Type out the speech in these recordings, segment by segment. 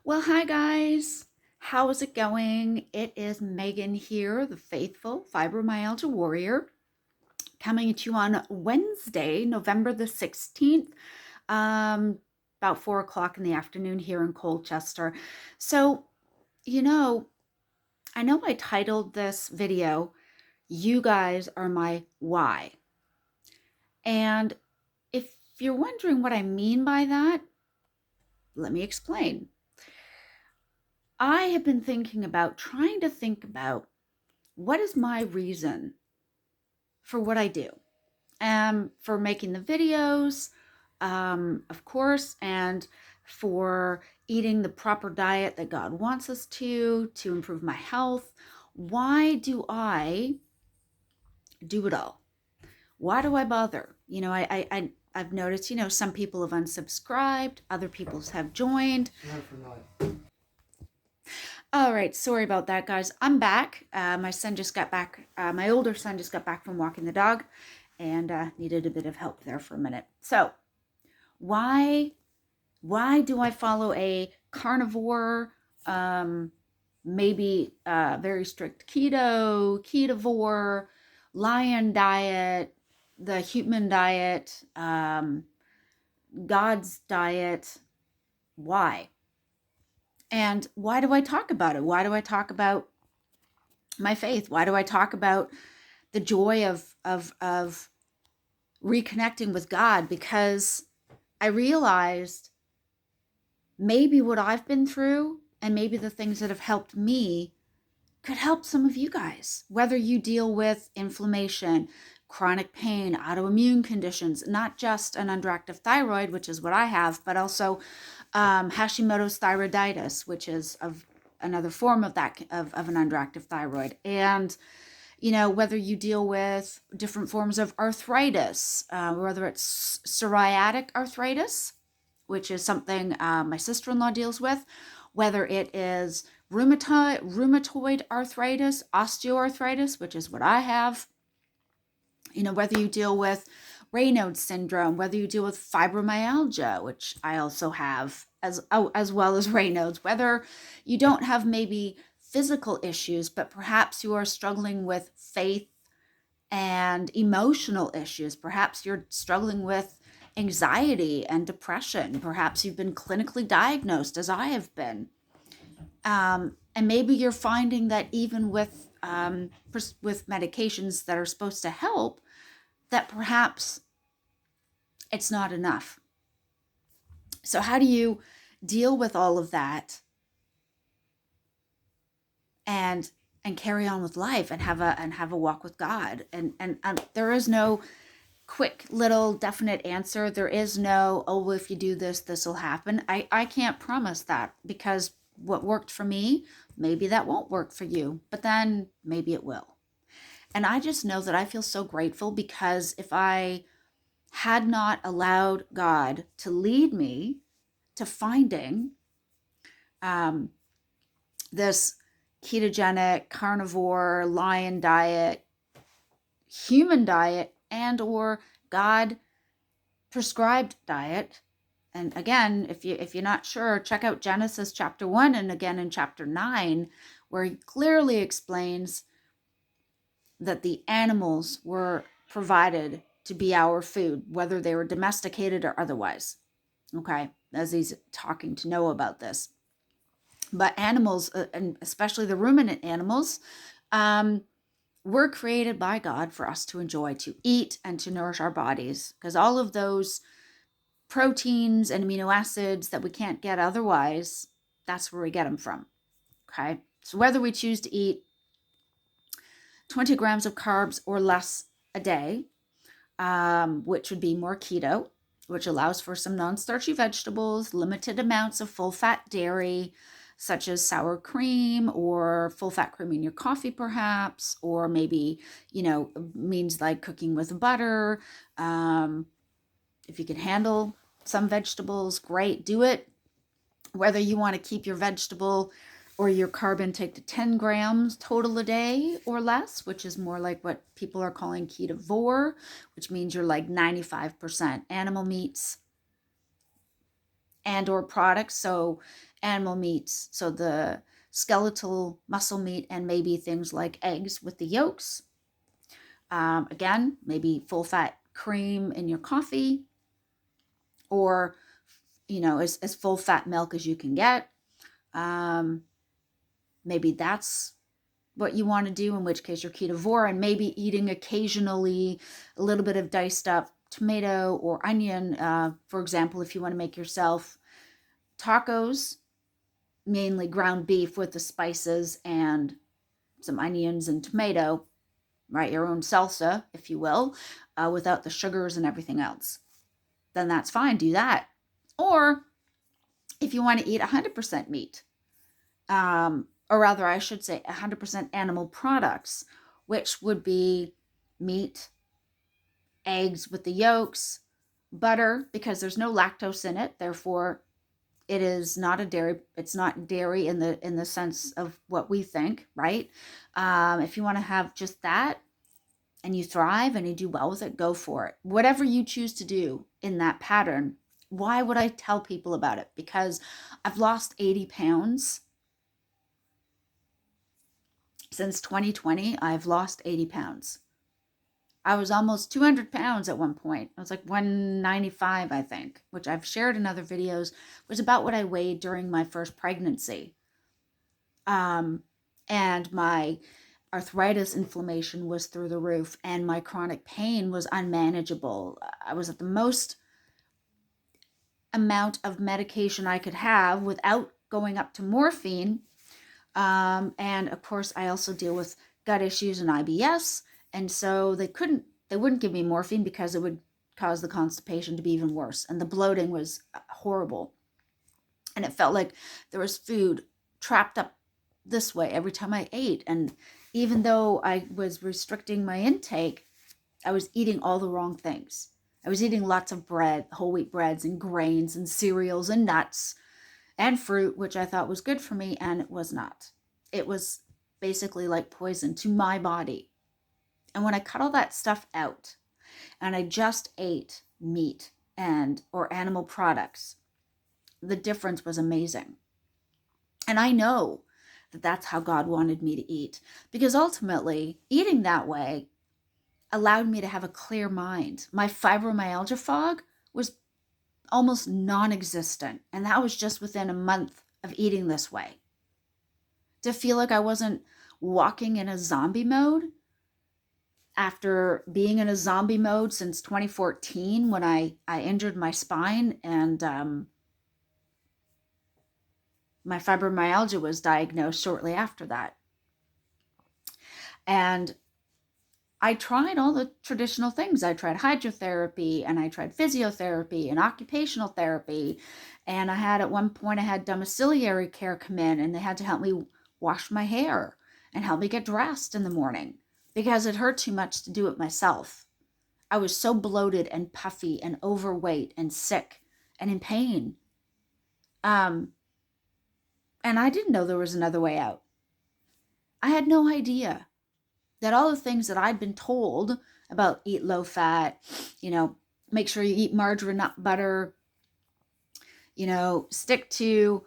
Well, hi guys. How is it going? It is Megan here, the faithful fibromyalgia warrior, coming to you on Wednesday, November the 16th, um, about 4 o'clock in the afternoon here in Colchester. So, you know, I know I titled this video, You Guys Are My Why. And if you're wondering what I mean by that, let me explain. I have been trying to think about what is my reason for what I do, for making the videos, of course, and for eating the proper diet that God wants us to improve my health. Why do I do it all? Why do I bother? I've noticed, some people have unsubscribed, other people have joined. All right, sorry about that, guys. I'm back. My son just got back. My older son just got back from walking the dog, and needed a bit of help there for a minute. So, why do I follow a carnivore, maybe very strict ketovore, lion diet, the human diet, God's diet? Why? And why do I talk about it? Why do I talk about my faith? Why do I talk about the joy of reconnecting with God? Because I realized maybe what I've been through and maybe the things that have helped me could help some of you guys, whether you deal with inflammation, chronic pain, autoimmune conditions, not just an underactive thyroid, which is what I have, but also Hashimoto's thyroiditis, which is of another form of that of an underactive thyroid. And whether you deal with different forms of arthritis, whether it's psoriatic arthritis, which is something my sister-in-law deals with, whether it is rheumatoid arthritis, osteoarthritis, which is what I have, whether you deal with Raynaud syndrome, whether you deal with fibromyalgia, which I also have, as well as Raynaud's, whether you don't have maybe physical issues, but perhaps you are struggling with faith and emotional issues. Perhaps you're struggling with anxiety and depression. Perhaps you've been clinically diagnosed, as I have been. And maybe you're finding that even with medications that are supposed to help, that perhaps it's not enough. So how do you deal with all of that and carry on with life and have a walk with God? And there is no quick little definite answer. There is no, oh, well, if you do this, this will happen. I can't promise that, because what worked for me, maybe that won't work for you, but then maybe it will. And I just know that I feel so grateful, because if I had not allowed God to lead me to finding this ketogenic, carnivore, lion diet, human diet, and or God prescribed diet. And again, if you're not sure, check out Genesis chapter 1 and again in chapter 9, where he clearly explains that the animals were provided to be our food, whether they were domesticated or otherwise. Okay, as he's talking to Noah about this. But animals, and especially the ruminant animals, were created by God for us to enjoy, to eat, and to nourish our bodies, because all of those proteins and amino acids that we can't get otherwise, that's where we get them from. Okay, so whether we choose to eat 20 grams of carbs or less a day, which would be more keto, which allows for some non-starchy vegetables, limited amounts of full-fat dairy, such as sour cream or full-fat cream in your coffee, perhaps, or maybe, means like cooking with butter. If you can handle some vegetables, great, do it. Whether you want to keep your vegetable or your carb intake to 10 grams total a day or less, which is more like what people are calling ketovore, which means you're like 95% animal meats. and or products. So animal meats, so the skeletal muscle meat, and maybe things like eggs with the yolks. Again, maybe full fat cream in your coffee, or as full fat milk as you can get. Maybe that's what you want to do, in which case you're ketovore, and maybe eating occasionally a little bit of diced up tomato or onion. For example, if you want to make yourself tacos, mainly ground beef with the spices and some onions and tomato, right? Your own salsa, if you will, without the sugars and everything else, then that's fine. Do that. Or if you want to eat 100% meat, or rather, I should say 100% animal products, which would be meat, eggs with the yolks, butter, because there's no lactose in it. Therefore, it is not a dairy. It's not dairy in the sense of what we think, right? If you want to have just that and you thrive and you do well with it, go for it. Whatever you choose to do in that pattern. Why would I tell people about it? Because I've lost 80 pounds. Since 2020, I've lost 80 pounds. I was almost 200 pounds at one point. I was like 195, I think, which I've shared in other videos, was about what I weighed during my first pregnancy. And my arthritis inflammation was through the roof, and my chronic pain was unmanageable. I was at the most amount of medication I could have without going up to morphine. And of course, I also deal with gut issues and IBS. And so they wouldn't give me morphine because it would cause the constipation to be even worse. And the bloating was horrible. And it felt like there was food trapped up this way every time I ate. And even though I was restricting my intake, I was eating all the wrong things. I was eating lots of bread, whole wheat breads and grains and cereals and nuts and fruit, which I thought was good for me, and it was not. It was basically like poison to my body. And when I cut all that stuff out and I just ate meat or animal products, the difference was amazing. And I know that that's how God wanted me to eat, because ultimately eating that way allowed me to have a clear mind. My fibromyalgia fog was almost non-existent, and that was just within a month of eating this way. To feel like I wasn't walking in a zombie mode after being in a zombie mode since 2014, when I injured my spine, and my fibromyalgia was diagnosed shortly after that. And I tried all the traditional things. I tried hydrotherapy, and I tried physiotherapy and occupational therapy. And at one point, I had domiciliary care come in, and they had to help me wash my hair and help me get dressed in the morning because it hurt too much to do it myself. I was so bloated and puffy and overweight and sick and in pain. And I didn't know there was another way out. I had no idea that all the things that I'd been told about eat low fat, make sure you eat margarine, not butter, stick to,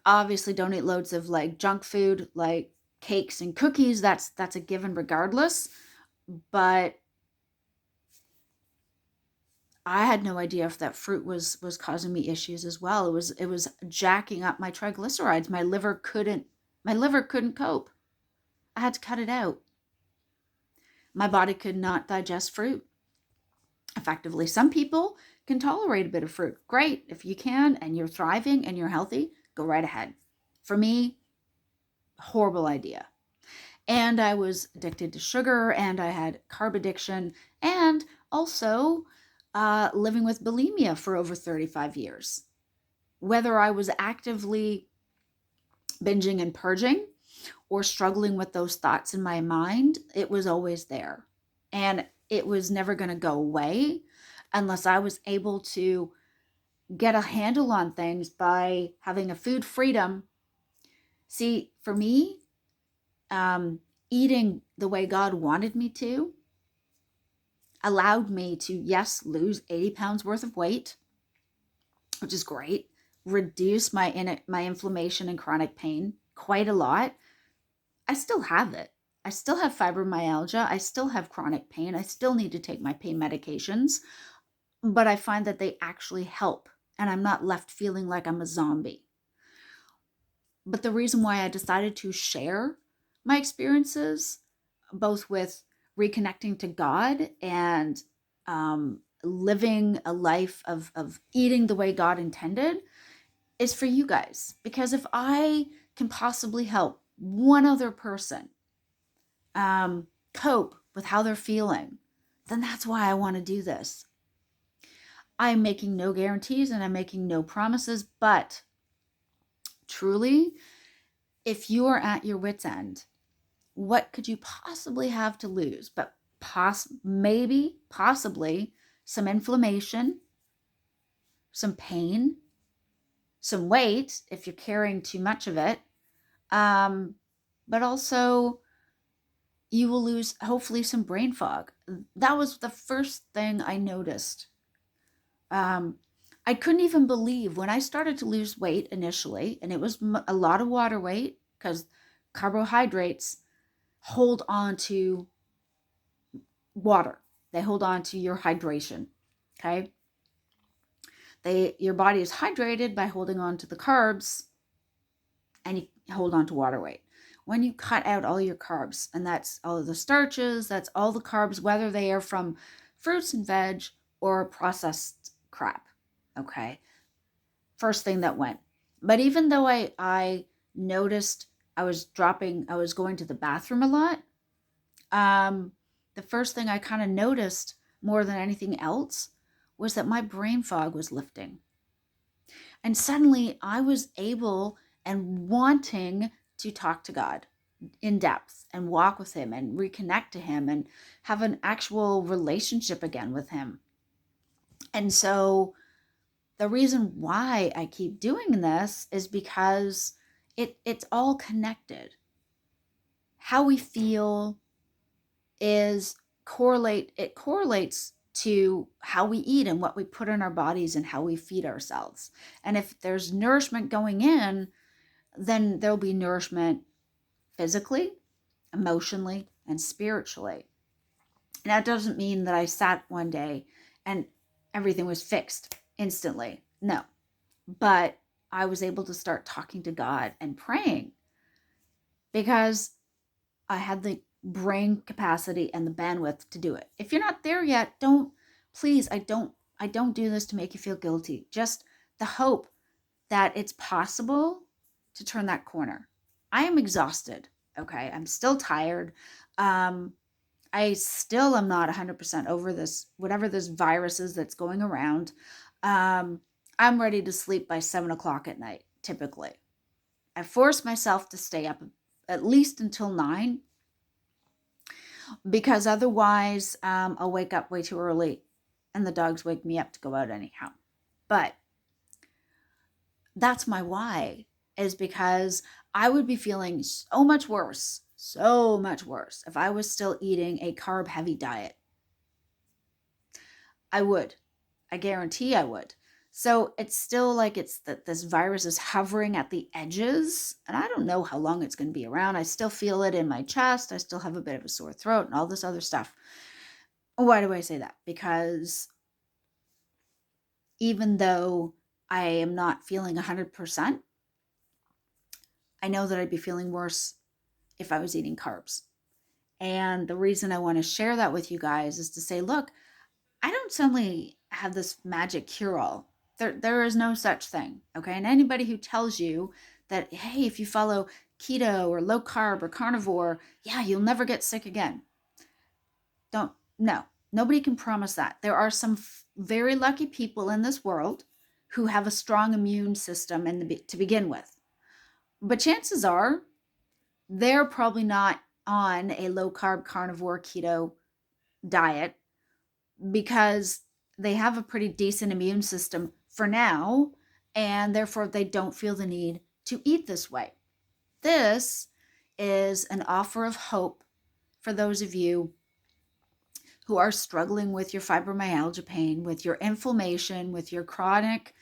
obviously don't eat loads of like junk food, like cakes and cookies. That's a given regardless. But I had no idea if that fruit was causing me issues as well. It was jacking up my triglycerides. My liver couldn't cope. I had to cut it out. My body could not digest fruit effectively. Some people can tolerate a bit of fruit. Great. If you can and you're thriving and you're healthy, go right ahead. For me, horrible idea. And I was addicted to sugar, and I had carb addiction, and also living with bulimia for over 35 years. Whether I was actively binging and purging or struggling with those thoughts in my mind, it was always there. And it was never going to go away unless I was able to get a handle on things by having a food freedom. See, for me, eating the way God wanted me to allowed me to, yes, lose 80 pounds worth of weight, which is great. Reduce my inflammation and chronic pain quite a lot. I still have it. I still have fibromyalgia. I still have chronic pain. I still need to take my pain medications, but I find that they actually help, and I'm not left feeling like I'm a zombie. But the reason why I decided to share my experiences, both with reconnecting to God and living a life of eating the way God intended, is for you guys. Because if I can possibly help one other person cope with how they're feeling, then that's why I want to do this. I'm making no guarantees and I'm making no promises, but truly, if you are at your wit's end, what could you possibly have to lose? But possibly some inflammation, some pain, some weight if you're carrying too much of it, but also you will lose hopefully some brain fog. That was the first thing I noticed. I couldn't even believe when I started to lose weight initially, and it was a lot of water weight because carbohydrates hold on to water. They hold on to your hydration. Okay. Your body is hydrated by holding on to the carbs, and you hold on to water weight. When you cut out all your carbs, and that's all of the starches, that's all the carbs, whether they are from fruits and veg or processed crap. Okay. First thing that went. But even though I noticed I was going to the bathroom a lot, the first thing I kind of noticed more than anything else was that my brain fog was lifting. And suddenly I was able and wanting to talk to God in depth and walk with him and reconnect to him and have an actual relationship again with him. And so the reason why I keep doing this is because it's all connected. How we feel correlates to how we eat and what we put in our bodies and how we feed ourselves. And if there's nourishment going in, then there'll be nourishment physically, emotionally, and spiritually. And that doesn't mean that I sat one day and everything was fixed instantly. No. But I was able to start talking to God and praying because I had the brain capacity and the bandwidth to do it. If you're not there yet, I don't do this to make you feel guilty. Just the hope that it's possible to turn that corner. I am exhausted. Okay. I'm still tired. I still am not 100% over this, whatever this virus is that's going around. I'm ready to sleep by 7 o'clock at night, typically. I force myself to stay up at least until 9 because otherwise I'll wake up way too early and the dogs wake me up to go out anyhow. But that's my why, is because I would be feeling so much worse if I was still eating a carb heavy diet. I would. I guarantee I would. So it's still like it's that this virus is hovering at the edges, and I don't know how long it's going to be around. I still feel it in my chest. I still have a bit of a sore throat and all this other stuff. Why do I say that? Because even though I am not feeling 100%, I know that I'd be feeling worse if I was eating carbs. And the reason I want to share that with you guys is to say, look, I don't suddenly have this magic cure-all. There is no such thing, okay? And anybody who tells you that, hey, if you follow keto or low carb or carnivore, yeah, you'll never get sick again. No, nobody can promise that. There are some very lucky people in this world who have a strong immune system to begin with. But chances are they're probably not on a low carb carnivore keto diet because they have a pretty decent immune system for now, and therefore they don't feel the need to eat this way. This is an offer of hope for those of you who are struggling with your fibromyalgia pain, with your inflammation, with your chronic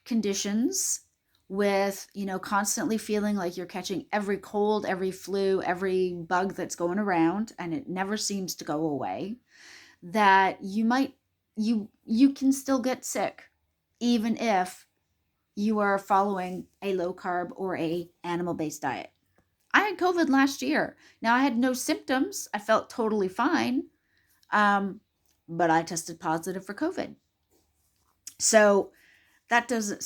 conditions with, constantly feeling like you're catching every cold, every flu, every bug that's going around, and it never seems to go away, that you can still get sick even if you are following a low carb or a animal-based diet. I had COVID last year. Now, I had no symptoms. I felt totally fine. But I tested positive for COVID. So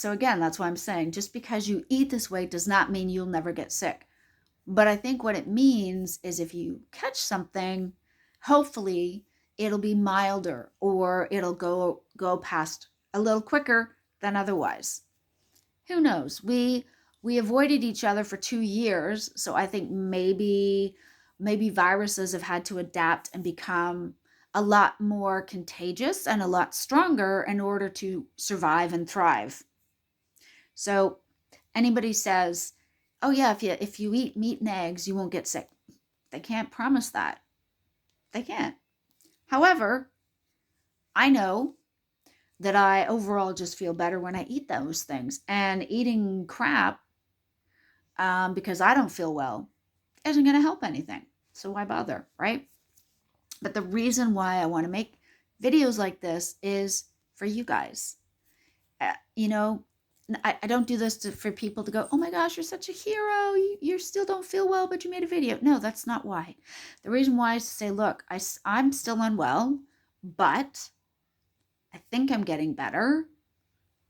again, that's why I'm saying, just because you eat this way does not mean you'll never get sick. But I think what it means is if you catch something, hopefully it'll be milder, or it'll go past a little quicker than otherwise. Who knows? We avoided each other for 2 years, so I think maybe viruses have had to adapt and become a lot more contagious and a lot stronger in order to survive and thrive. So anybody says, oh yeah, if you eat meat and eggs, you won't get sick. They can't promise that. They can't. However, I know that I overall just feel better when I eat those things. And eating crap, because I don't feel well, isn't going to help anything. So why bother, right? But the reason why I want to make videos like this is for you guys. I don't do this for people to go, oh my gosh, you're such a hero. You still don't feel well, but you made a video. No, that's not why. The reason why is to say, look, I'm still unwell, but I think I'm getting better.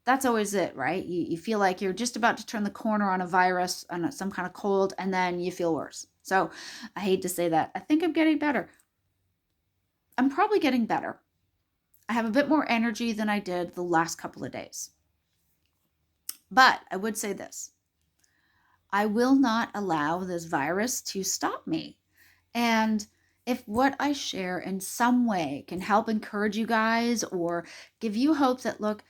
That's always it, right? You feel like you're just about to turn the corner on a virus, on some kind of cold, and then you feel worse. So I hate to say that. I think I'm getting better. I'm probably getting better. I have a bit more energy than I did the last couple of days. But I would say this. I will not allow this virus to stop me. And if what I share in some way can help encourage you guys or give you hope that, look,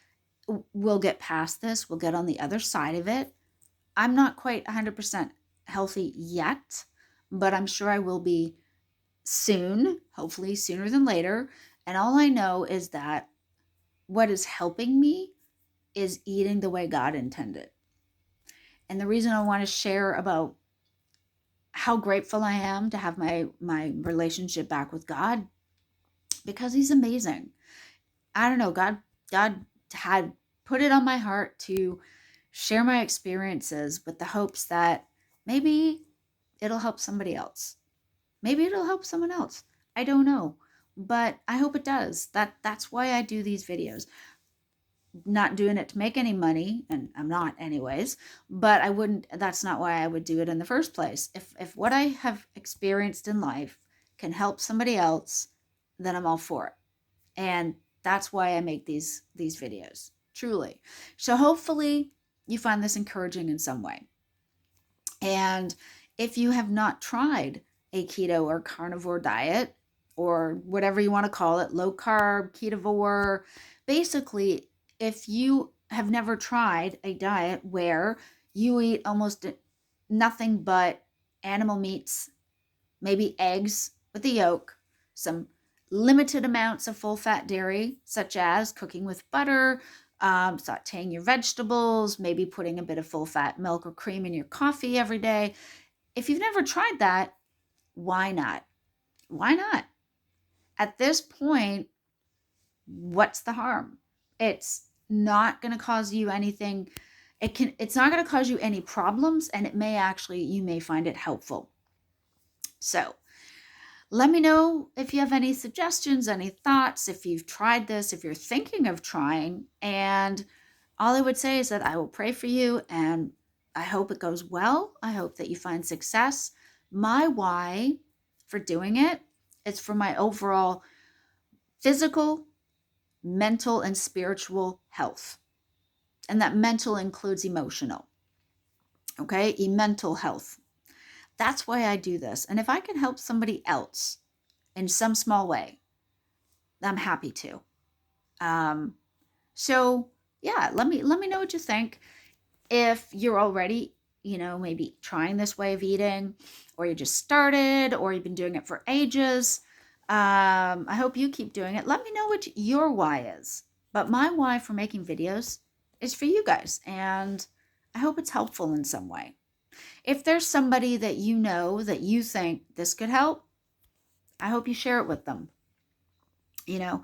we'll get past this, we'll get on the other side of it. I'm not quite 100% healthy yet, but I'm sure I will be soon, hopefully sooner than later. And all I know is that what is helping me is eating the way God intended. And the reason I want to share about how grateful I am to have my relationship back with God, because he's amazing. I don't know, God had put it on my heart to share my experiences with the hopes that maybe it'll help somebody else. Maybe it'll help someone else. I don't know, but I hope it does. That's why I do these videos. Not doing it to make any money, and I'm not anyways, but that's not why I would do it in the first place. If what I have experienced in life can help somebody else, then I'm all for it. And that's why I make these videos, truly. So hopefully you find this encouraging in some way. And if you have not tried a keto or carnivore diet, or whatever you want to call it, low carb, ketovore, basically, if you have never tried a diet where you eat almost nothing but animal meats, maybe eggs with the yolk, some limited amounts of full-fat dairy, such as cooking with butter, sauteing your vegetables, maybe putting a bit of full-fat milk or cream in your coffee every day. If you've never tried that, why not? Why not? At this point, what's the harm? It's not going to cause you anything. It's not going to cause you any problems, and you may find it helpful. So let me know if you have any suggestions, any thoughts, if you've tried this, if you're thinking of trying. And all I would say is that I will pray for you, and I hope it goes well. I hope that you find success. My why for doing it is for my overall physical, mental, and spiritual health. And that mental includes emotional. Okay? Mental health. That's why I do this. And if I can help somebody else in some small way, I'm happy to. So yeah, let me know what you think. If you're already, maybe trying this way of eating, or you just started, or you've been doing it for ages, I hope you keep doing it. Let me know what your why is. But my why for making videos is for you guys. And I hope it's helpful in some way. If there's somebody that you know that you think this could help, I hope you share it with them. You know,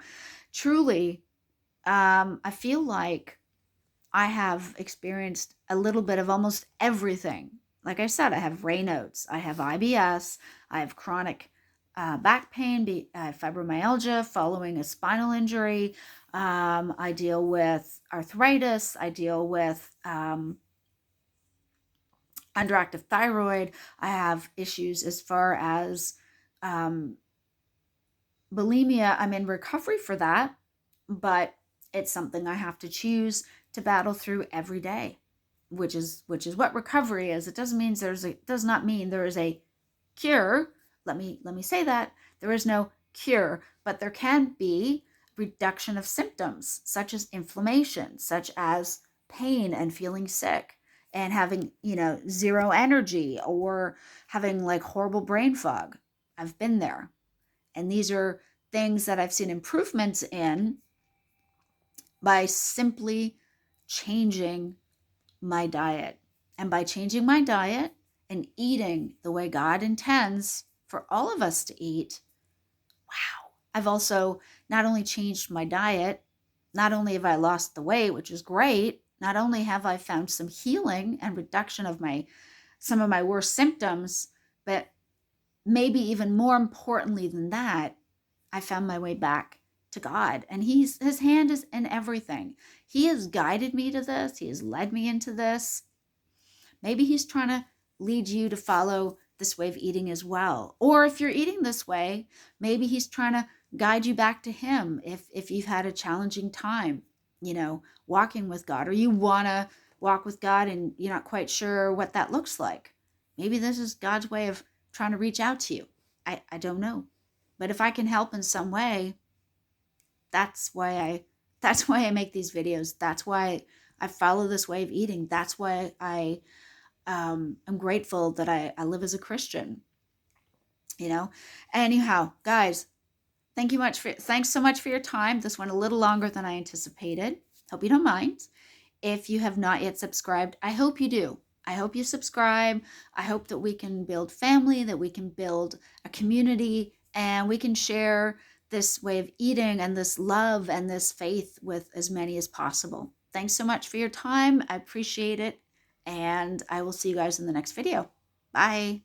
truly, I feel like I have experienced a little bit of almost everything. Like I said, I have Raynaud's, I have IBS, I have chronic back pain, fibromyalgia following a spinal injury. I deal with arthritis. I deal with underactive thyroid. I have issues as far as um, bulimia. I'm in recovery for that, but it's something I have to choose to battle through every day, which is what recovery is. It does not mean there is a cure. Let me say that there is no cure, but there can be reduction of symptoms such as inflammation, such as pain and feeling sick and having, zero energy or having like horrible brain fog. I've been there. And these are things that I've seen improvements in by simply changing my diet. And by changing my diet and eating the way God intends for all of us to eat, wow. I've also not only changed my diet, not only have I lost the weight, which is great, not only have I found some healing and reduction of some of my worst symptoms, but maybe even more importantly than that, I found my way back to God. And his hand is in everything. He has guided me to this. He has led me into this. Maybe he's trying to lead you to follow this way of eating as well. Or if you're eating this way, maybe he's trying to guide you back to him if you've had a challenging time, walking with God, or you want to walk with God and you're not quite sure what that looks like. Maybe this is God's way of trying to reach out to you. I don't know. But if I can help in some way, that's why I make these videos. That's why I follow this way of eating. That's why I'm grateful that I live as a Christian. Anyhow, guys, thanks so much for your time. This went a little longer than I anticipated. Hope you don't mind. If you have not yet subscribed, I hope you do. I hope you subscribe. I hope that we can build family, that we can build a community, and we can share this way of eating and this love and this faith with as many as possible. Thanks so much for your time. I appreciate it. And I will see you guys in the next video. Bye.